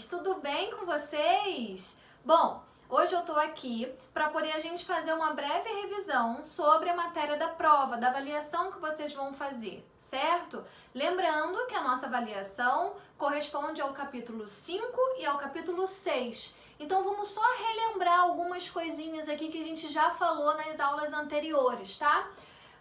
meninas, tudo bem com vocês? Bom, hoje eu tô aqui para poder a gente fazer uma breve revisão sobre a matéria da prova, da avaliação que vocês vão fazer, certo? Lembrando que a nossa avaliação corresponde ao capítulo 5 e ao capítulo 6. Então vamos só relembrar algumas coisinhas aqui que a gente já falou nas aulas anteriores, tá?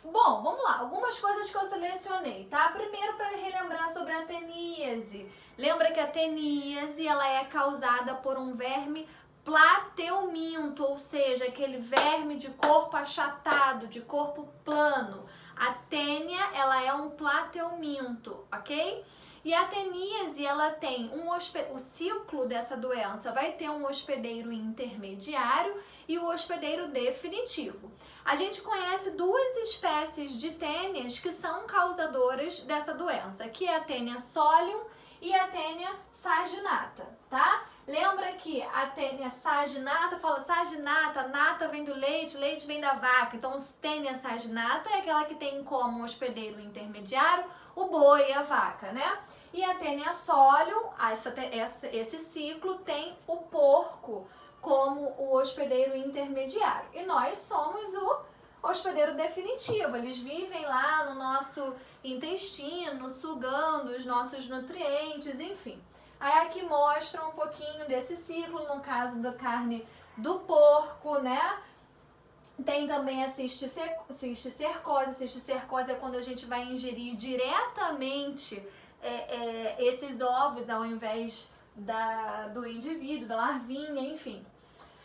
Bom, vamos lá, algumas coisas que eu selecionei, tá? Primeiro, para relembrar sobre a teníase. Lembra que a teníase, ela é causada por um verme plateuminto, ou seja, aquele verme de corpo achatado, de corpo plano. A tênia, ela é um plateuminto, ok? E a teníase, ela tem o ciclo dessa doença vai ter um hospedeiro intermediário e o hospedeiro definitivo. A gente conhece duas espécies de tênias que são causadoras dessa doença, que é a tênia solium e a tênia saginata, tá? Lembra que a tênia saginata, fala saginata, nata vem do leite, leite vem da vaca. Então, tênia saginata é aquela que tem como hospedeiro intermediário o boi e a vaca, né? E a tênia solium, esse ciclo tem o porco como o hospedeiro intermediário. E nós somos o hospedeiro definitivo. Eles vivem lá no nosso intestino, sugando os nossos nutrientes, enfim. Aí aqui mostra um pouquinho desse ciclo, no caso da carne do porco, né? Tem também a cisticercose. Cisticercose é quando a gente vai ingerir diretamente esses ovos ao invés do indivíduo, da larvinha, enfim.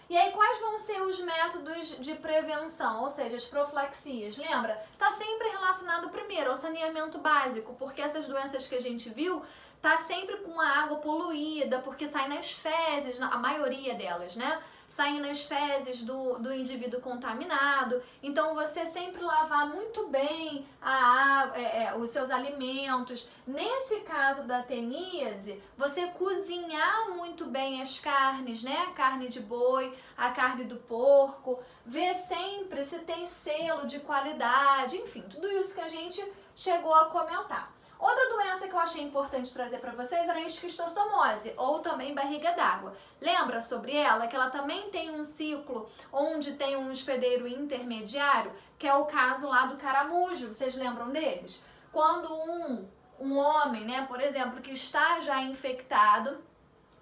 E aí, quais vão ser os métodos de prevenção, ou seja, as profilaxias? Lembra? Tá sempre relacionado primeiro ao saneamento básico, porque essas doenças que a gente viu tá sempre com a água poluída, porque sai nas fezes, a maioria delas, né? Saem nas fezes do indivíduo contaminado. Então, você sempre lavar muito bem os seus alimentos. Nesse caso da teníase, você cozinhar muito bem as carnes, né? A carne de boi, a carne do porco. Ver sempre se tem selo de qualidade. Enfim, tudo isso que a gente chegou a comentar. Outra doença que eu achei importante trazer para vocês era a esquistossomose, ou também barriga d'água. Lembra sobre ela que ela também tem um ciclo onde tem um hospedeiro intermediário, que é o caso lá do caramujo, vocês lembram deles? Quando um homem, né, por exemplo, que está já infectado,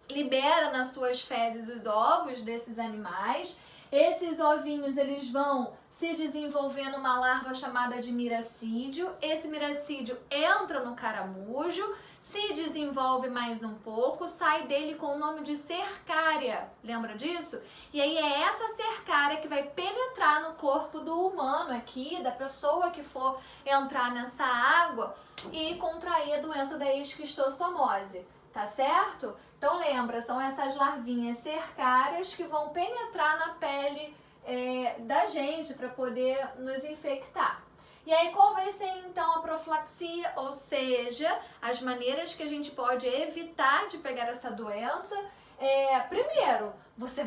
libera nas suas fezes os ovos desses animais. Esses ovinhos, eles vão se desenvolver numa larva chamada de miracídio. Esse miracídio entra no caramujo, se desenvolve mais um pouco, sai dele com o nome de cercária. Lembra disso? E aí é essa cercária que vai penetrar no corpo do humano aqui, da pessoa que for entrar nessa água e contrair a doença da esquistossomose. Tá certo? Então lembra, são essas larvinhas cercárias que vão penetrar na pele da gente para poder nos infectar. E aí qual vai ser então a profilaxia? Ou seja, as maneiras que a gente pode evitar de pegar essa doença. Primeiro, você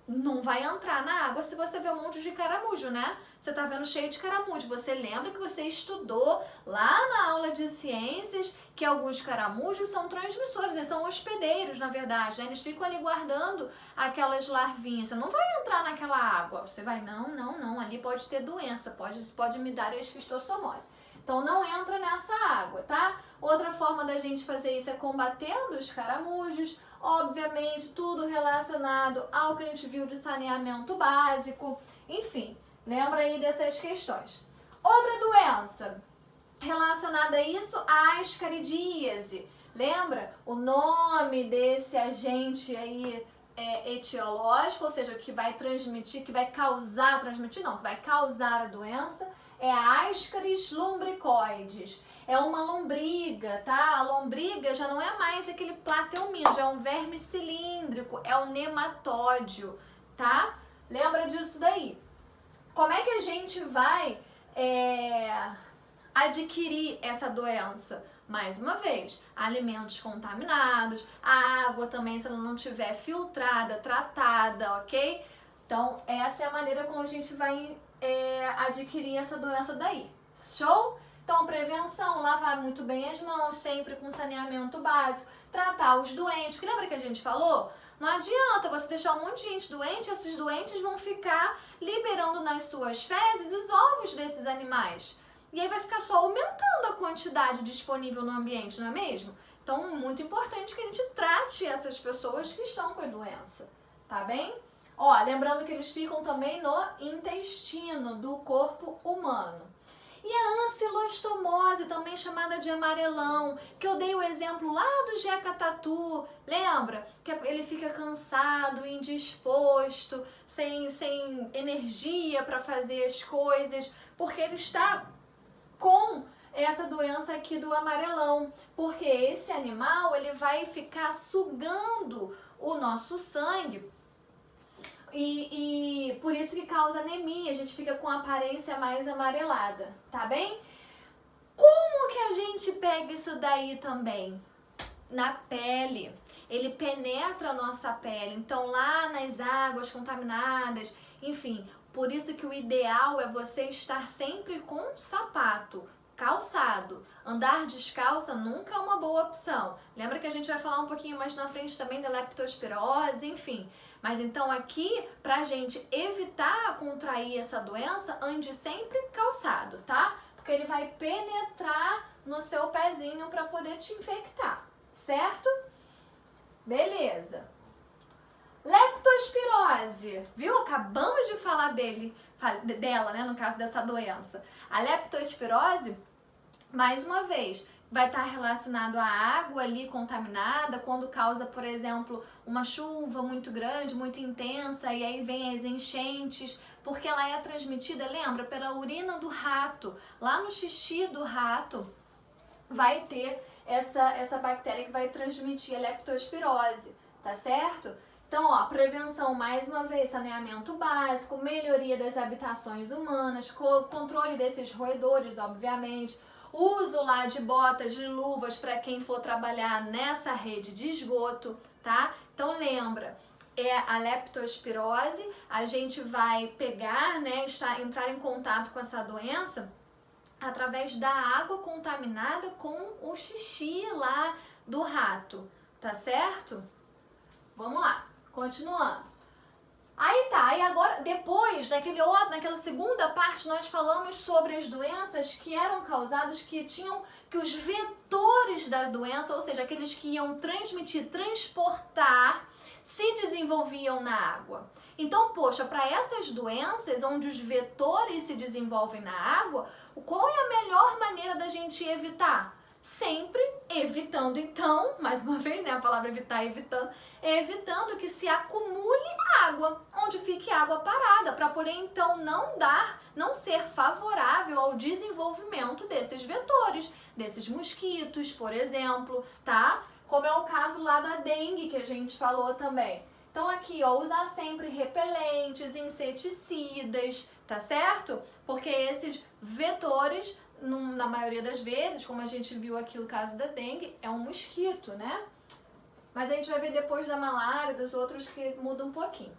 não vai entrar na água se você vê um monte de caramujo, né? Você tá vendo cheio de caramujo. Você lembra que você estudou lá na aula de ciências que alguns caramujos são transmissores, eles são hospedeiros, na verdade, né? Eles ficam ali guardando aquelas larvinhas. Você não vai entrar naquela água. Você vai, não, ali pode ter doença, pode me dar a esquistossomose. Então não entra nessa água, tá? Outra forma da gente fazer isso é combatendo os caramujos. Obviamente, tudo relacionado ao que a gente viu de saneamento básico. Enfim, lembra aí dessas questões. Outra doença relacionada a isso, a ascaridíase. Lembra? O nome desse agente aí etiológico, ou seja, que vai transmitir, que vai causar a doença, é a Ascaris lumbricoides. É uma lombriga, tá? A lombriga já não é mais aquele plateuminto, já é um verme cilíndrico, é o nematódio, tá? Lembra disso daí? Como é que a gente vai adquirir essa doença? Mais uma vez, alimentos contaminados, a água também, se ela não estiver filtrada, tratada, ok? Então, essa é a maneira como a gente vai adquirir essa doença daí. Show? Então, prevenção, lavar muito bem as mãos, sempre com saneamento básico, tratar os doentes, porque lembra que a gente falou? Não adianta você deixar um monte de gente doente, esses doentes vão ficar liberando nas suas fezes os ovos desses animais. E aí vai ficar só aumentando a quantidade disponível no ambiente, não é mesmo? Então, muito importante que a gente trate essas pessoas que estão com a doença, tá bem? Ó, lembrando que eles ficam também no intestino do corpo humano. E a ancilostomose, também chamada de amarelão, que eu dei o exemplo lá do Jeca Tatu, lembra? Que ele fica cansado, indisposto, sem energia para fazer as coisas, porque ele está com essa doença aqui do amarelão, porque esse animal ele vai ficar sugando o nosso sangue e por isso que causa anemia, a gente fica com a aparência mais amarelada, tá bem? Como que a gente pega isso daí também? Na pele. Ele penetra a nossa pele, então lá nas águas contaminadas, enfim, por isso que o ideal é você estar sempre com sapato, calçado. Andar descalça nunca é uma boa opção. Lembra que a gente vai falar um pouquinho mais na frente também da leptospirose, enfim. Mas então aqui, pra gente evitar contrair essa doença, ande sempre calçado, tá? Porque ele vai penetrar no seu pezinho para poder te infectar, certo? Beleza. Leptospirose, viu? Acabamos de falar dela, né, no caso dessa doença. A leptospirose, mais uma vez, vai estar relacionado à água ali contaminada, quando causa, por exemplo, uma chuva muito grande, muito intensa, e aí vem as enchentes, porque ela é transmitida, lembra, pela urina do rato. Lá no xixi do rato vai ter essa bactéria que vai transmitir a leptospirose, tá certo? Então, ó, prevenção, mais uma vez, saneamento básico, melhoria das habitações humanas, controle desses roedores, obviamente, uso lá de botas, de luvas para quem for trabalhar nessa rede de esgoto, tá? Então, lembra, é a leptospirose, a gente vai pegar, né, entrar em contato com essa doença através da água contaminada com o xixi lá do rato, tá certo? Vamos lá, continuando. Aí tá, e agora, depois, naquela segunda parte, nós falamos sobre as doenças que eram causadas, que os vetores da doença, ou seja, aqueles que iam transmitir, transportar, se desenvolviam na água. Então, poxa, para essas doenças, onde os vetores se desenvolvem na água, qual é a melhor maneira da gente evitar? Sempre evitando, então, mais uma vez, né, a palavra evitar, evitando que se acumule água, onde fique água parada, para poder, então, não ser favorável ao desenvolvimento desses vetores, desses mosquitos, por exemplo, tá? Como é o caso lá da dengue, que a gente falou também. Então aqui, ó, usar sempre repelentes, inseticidas, tá certo? Porque esses vetores, na maioria das vezes, como a gente viu aqui no caso da dengue, é um mosquito, né? Mas a gente vai ver depois da malária, dos outros que muda um pouquinho.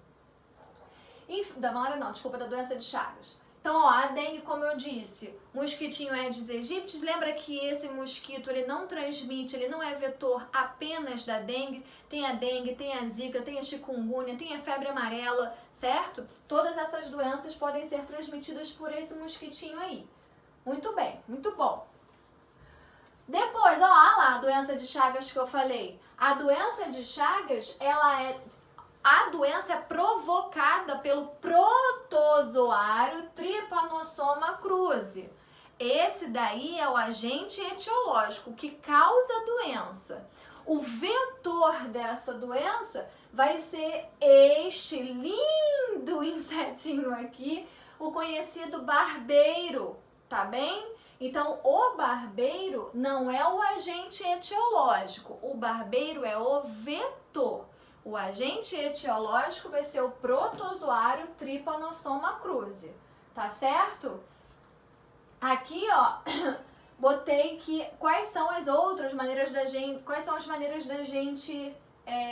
Da malária não, desculpa, da doença de Chagas. Então, ó, a dengue, como eu disse, mosquitinho Aedes aegypti, lembra que esse mosquito, ele não transmite, ele não é vetor apenas da dengue, tem a zika, tem a chikungunya, tem a febre amarela, certo? Todas essas doenças podem ser transmitidas por esse mosquitinho aí. Muito bem, muito bom. Depois, ó, lá, a doença de Chagas que eu falei. A doença de Chagas, a doença é provocada pelo protozoário Trypanosoma cruzi. Esse daí é o agente etiológico que causa a doença. O vetor dessa doença vai ser este lindo insetinho aqui, o conhecido barbeiro, tá bem? Então, o barbeiro não é o agente etiológico, o barbeiro é o vetor. O agente etiológico vai ser o protozoário Trypanosoma cruzi, tá certo? Aqui, ó, botei quais são as maneiras da gente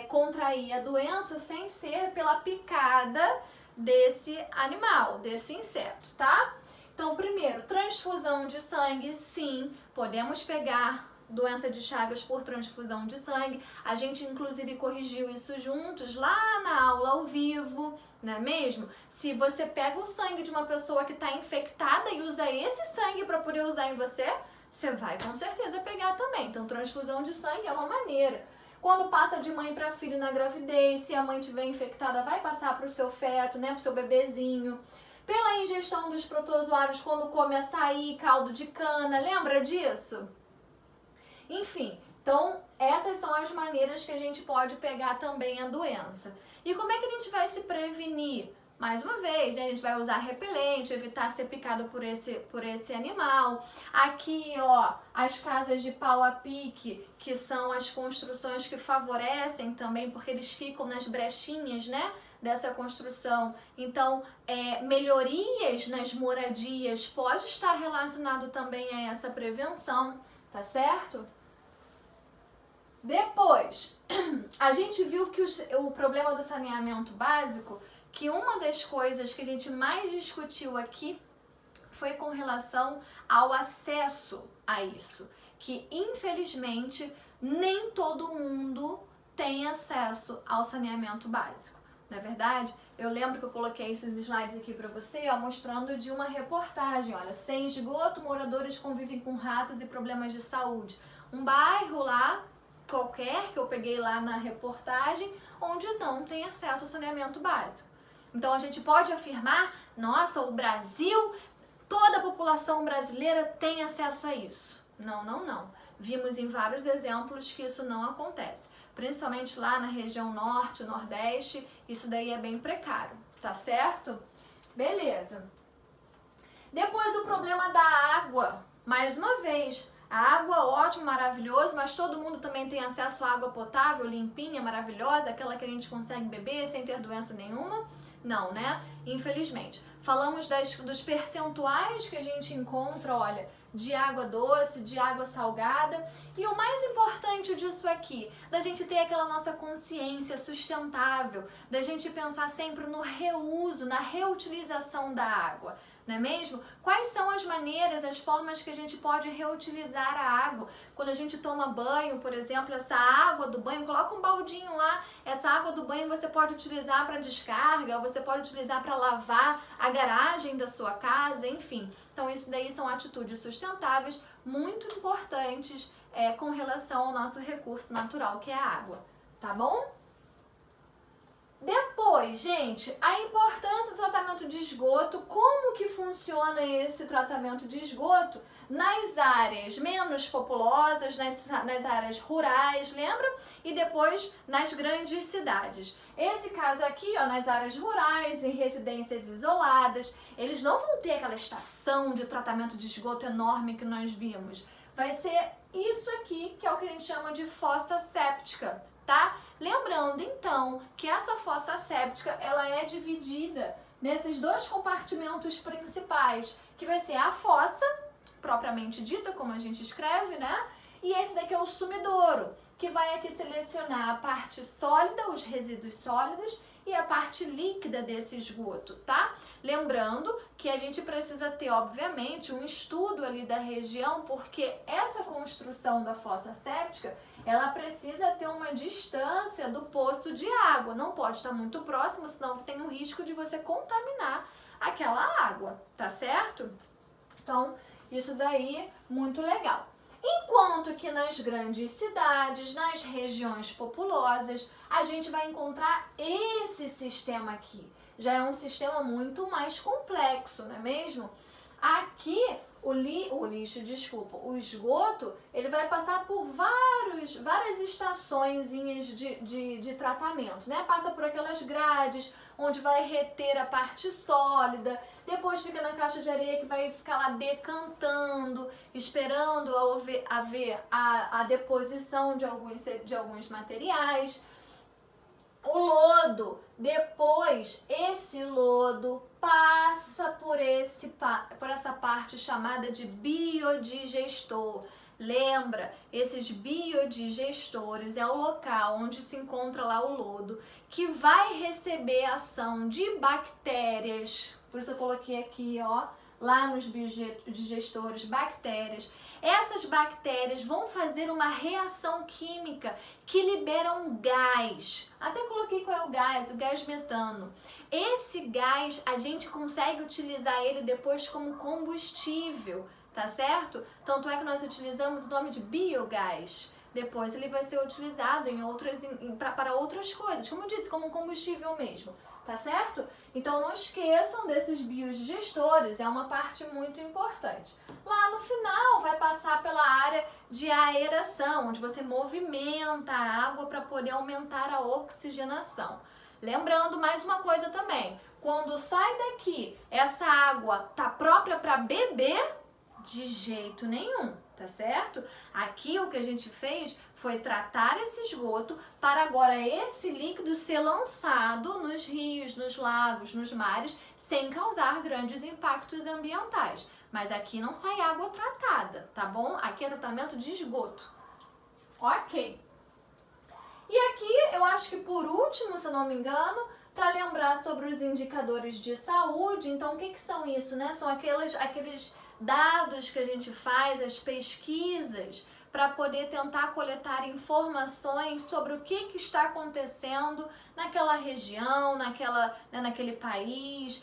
contrair a doença sem ser pela picada desse animal, desse inseto, tá? Então, Então, primeiro, transfusão de sangue, sim, podemos pegar doença de Chagas por transfusão de sangue. A gente, inclusive, corrigiu isso juntos lá na aula ao vivo, não é mesmo? Se você pega o sangue de uma pessoa que está infectada e usa esse sangue para poder usar em você, você vai com certeza pegar também. Então, transfusão de sangue é uma maneira. Quando passa de mãe para filho na gravidez, se a mãe estiver infectada, vai passar para o seu feto, né, para o seu bebezinho. Pela ingestão dos protozoários quando come açaí, caldo de cana, lembra disso? Enfim, então essas são as maneiras que a gente pode pegar também a doença. E como é que a gente vai se prevenir? Mais uma vez, né, a gente vai usar repelente, evitar ser picado por esse animal. Aqui, ó, as casas de pau a pique, que são as construções que favorecem também, porque eles ficam nas brechinhas, né, dessa construção. Então, melhorias nas moradias pode estar relacionado também a essa prevenção, tá certo? Depois, a gente viu que o problema do saneamento básico, que uma das coisas que a gente mais discutiu aqui foi com relação ao acesso a isso, que infelizmente nem todo mundo tem acesso ao saneamento básico. Não é verdade? Eu lembro que eu coloquei esses slides aqui para você, ó, mostrando de uma reportagem, olha, sem esgoto, moradores convivem com ratos e problemas de saúde. Um bairro lá, qualquer, que eu peguei lá na reportagem, onde não tem acesso ao saneamento básico. Então a gente pode afirmar, nossa, o Brasil, toda a população brasileira tem acesso a isso. Não, não, não. Vimos em vários exemplos que isso não acontece. Principalmente lá na região norte, nordeste, isso daí é bem precário, tá certo? Beleza. Depois o problema da água. Mais uma vez, a água, ótimo, maravilhoso, mas todo mundo também tem acesso à água potável, limpinha, maravilhosa, aquela que a gente consegue beber sem ter doença nenhuma? Não, né? Infelizmente. Falamos dos percentuais que a gente encontra, olha, de água doce, de água salgada. E o mais importante disso aqui, da gente ter aquela nossa consciência sustentável, da gente pensar sempre no reuso, na reutilização da água. Não é mesmo? Quais são as maneiras, as formas que a gente pode reutilizar a água? Quando a gente toma banho, por exemplo, essa água do banho, coloca um baldinho lá, essa água do banho você pode utilizar para descarga, ou você pode utilizar para lavar a garagem da sua casa, enfim. Então isso daí são atitudes sustentáveis muito importantes com relação ao nosso recurso natural, que é a água, tá bom? Depois, gente, a importância do tratamento de esgoto, como que funciona esse tratamento de esgoto nas áreas menos populosas, nas áreas rurais, lembra? E depois nas grandes cidades. Esse caso aqui, ó, nas áreas rurais, em residências isoladas, eles não vão ter aquela estação de tratamento de esgoto enorme que nós vimos. Vai ser isso aqui, que é o que a gente chama de fossa séptica. Tá? Lembrando então que essa fossa séptica ela é dividida nesses dois compartimentos principais, que vai ser a fossa, propriamente dita, como a gente escreve, né? E esse daqui é o sumidouro, que vai aqui selecionar a parte sólida, os resíduos sólidos, e a parte líquida desse esgoto, tá? Lembrando que a gente precisa ter, obviamente, um estudo ali da região, porque essa construção da fossa séptica, ela precisa ter uma distância do poço de água, não pode estar muito próximo, senão tem o risco de você contaminar aquela água, tá certo? Então, isso daí, muito legal. Enquanto que nas grandes cidades, nas regiões populosas, a gente vai encontrar esse sistema aqui. Já é um sistema muito mais complexo, não é mesmo? Aqui, o esgoto, ele vai passar por várias estaçõezinhas de tratamento, né? Passa por aquelas grades, onde vai reter a parte sólida, depois fica na caixa de areia que vai ficar lá decantando, esperando haver a deposição de alguns materiais. O lodo, depois esse lodo passa por essa parte chamada de biodigestor. Lembra, esses biodigestores é o local onde se encontra lá o lodo, que vai receber a ação de bactérias, por isso eu coloquei aqui, ó, lá nos biodigestores, bactérias. Essas bactérias vão fazer uma reação química que libera um gás. Até coloquei qual é o gás metano. Esse gás a gente consegue utilizar ele depois como combustível, tá certo? Tanto é que nós utilizamos o nome de biogás. Depois ele vai ser utilizado para outras coisas, como eu disse, como combustível mesmo, tá certo? Então não esqueçam desses biodigestores, é uma parte muito importante. Lá no final vai passar pela área de aeração, onde você movimenta a água para poder aumentar a oxigenação. Lembrando mais uma coisa também, quando sai daqui, essa água tá própria para beber? De jeito nenhum, tá certo? Aqui o que a gente fez foi tratar esse esgoto para agora esse líquido ser lançado nos rios, nos lagos, nos mares, sem causar grandes impactos ambientais. Mas aqui não sai água tratada, tá bom? Aqui é tratamento de esgoto. Ok. E aqui eu acho que por último, se eu não me engano, para lembrar sobre os indicadores de saúde. Então, o que são isso, né? São aqueles dados que a gente faz, as pesquisas, para poder tentar coletar informações sobre o que está acontecendo naquela região, naquele país.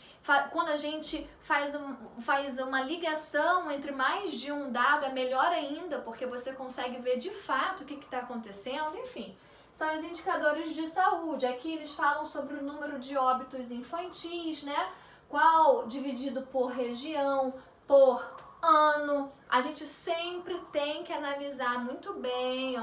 Quando a gente faz uma ligação entre mais de um dado, é melhor ainda, porque você consegue ver de fato o que está acontecendo, enfim. São os indicadores de saúde. Aqui eles falam sobre o número de óbitos infantis, né? Qual dividido por região, por ano. A gente sempre tem que analisar muito bem,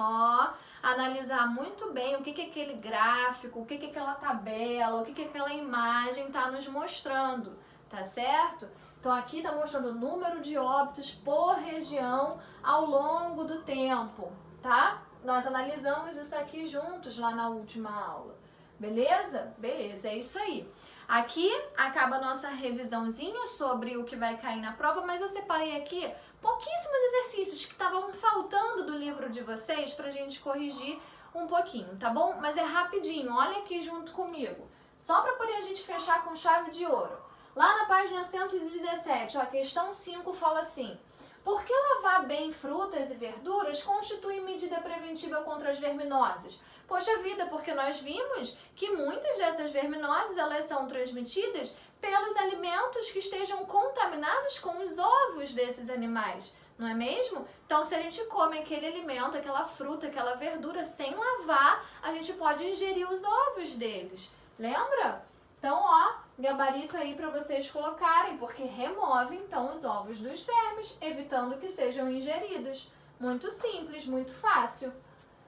analisar muito bem o que aquele gráfico, o que aquela tabela, o que aquela imagem está nos mostrando, tá certo? Então aqui está mostrando o número de óbitos por região ao longo do tempo, tá? Nós analisamos isso aqui juntos lá na última aula, beleza? Beleza, é isso aí. Aqui acaba a nossa revisãozinha sobre o que vai cair na prova, mas eu separei aqui pouquíssimos exercícios que estavam faltando do livro de vocês pra gente corrigir um pouquinho, tá bom? Mas é rapidinho, olha aqui junto comigo, só pra poder a gente fechar com chave de ouro. Lá na página 117, ó, a questão 5 fala assim: por que lavar bem frutas e verduras constitui medida preventiva contra as verminoses? Poxa vida, porque nós vimos que muitas dessas verminoses elas são transmitidas pelos alimentos que estejam contaminados com os ovos desses animais, não é mesmo? Então, se a gente come aquele alimento, aquela fruta, aquela verdura sem lavar, a gente pode ingerir os ovos deles. Lembra? Então, ó, gabarito aí para vocês colocarem, porque remove então os ovos dos vermes, evitando que sejam ingeridos. Muito simples, muito fácil.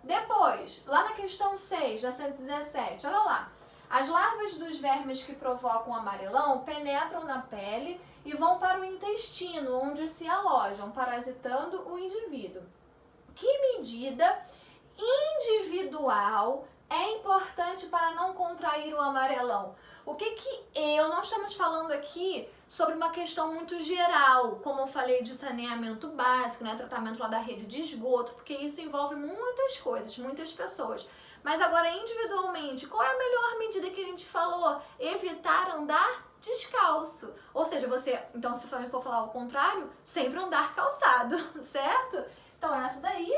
Depois, lá na questão 6 da 117, olha lá. As larvas dos vermes que provocam amarelão penetram na pele e vão para o intestino, onde se alojam, parasitando o indivíduo. Que medida individual é importante para não contrair o amarelão? Nós estamos falando aqui sobre uma questão muito geral, como eu falei de saneamento básico, né, tratamento lá da rede de esgoto, porque isso envolve muitas coisas, muitas pessoas. Mas agora, individualmente, qual é a melhor medida que a gente falou? Evitar andar descalço. Ou seja, então se for falar o contrário, sempre andar calçado, certo? Então essa daí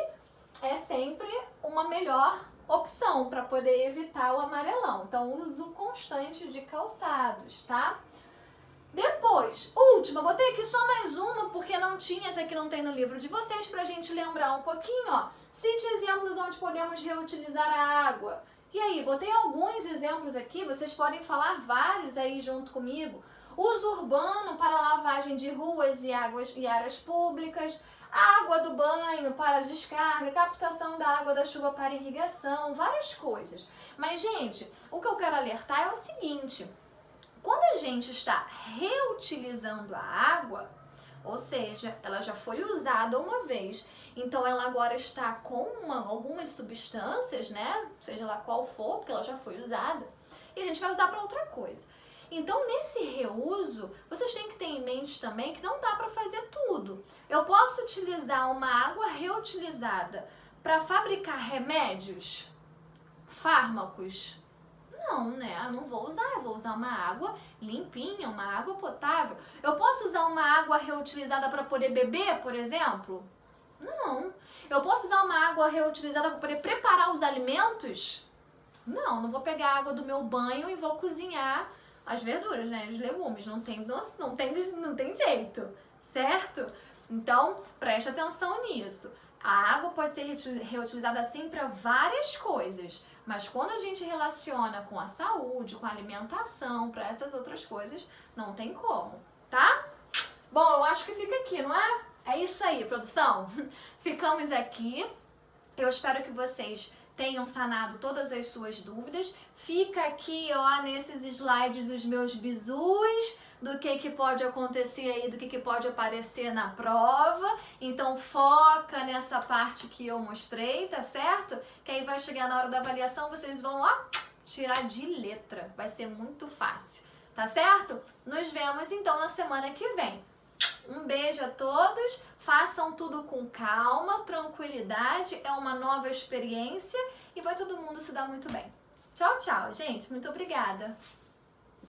é sempre uma melhor opção para poder evitar o amarelão. Então, uso constante de calçados, tá? Depois, última, botei aqui só mais uma, porque não tinha, essa aqui não tem no livro de vocês, pra gente lembrar um pouquinho, ó. Cite exemplos onde podemos reutilizar a água. E aí, botei alguns exemplos aqui, vocês podem falar vários aí junto comigo. Uso urbano para lavagem de ruas e áreas públicas, água do banho para descarga, captação da água da chuva para irrigação, várias coisas. Mas, gente, o que eu quero alertar é o seguinte: quando a gente está reutilizando a água, ou seja, ela já foi usada uma vez, então ela agora está com algumas substâncias, né? Seja lá qual for, porque ela já foi usada, e a gente vai usar para outra coisa. Então, nesse reuso, vocês têm que ter em mente também que não dá para fazer tudo. Eu posso utilizar uma água reutilizada para fabricar remédios, fármacos? Não, né? Eu não vou usar, eu vou usar uma água limpinha, uma água potável. Eu posso usar uma água reutilizada para poder beber, por exemplo? Não. Eu posso usar uma água reutilizada para poder preparar os alimentos? Não, não vou pegar a água do meu banho e vou cozinhar as verduras, né? Os legumes. Não tem jeito, certo? Então, preste atenção nisso. A água pode ser reutilizada assim para várias coisas, mas quando a gente relaciona com a saúde, com a alimentação, para essas outras coisas, não tem como, tá? Bom, eu acho que fica aqui, não é? É isso aí, produção. Ficamos aqui. Eu espero que vocês tenham sanado todas as suas dúvidas. Fica aqui, ó, nesses slides os meus bizus do que pode acontecer aí, do que pode aparecer na prova. Então foca nessa parte que eu mostrei, tá certo? Que aí vai chegar na hora da avaliação, vocês vão, ó, tirar de letra. Vai ser muito fácil, tá certo? Nos vemos então na semana que vem. Um beijo a todos, façam tudo com calma, tranquilidade, é uma nova experiência e vai todo mundo se dar muito bem. Tchau, tchau, gente. Muito obrigada.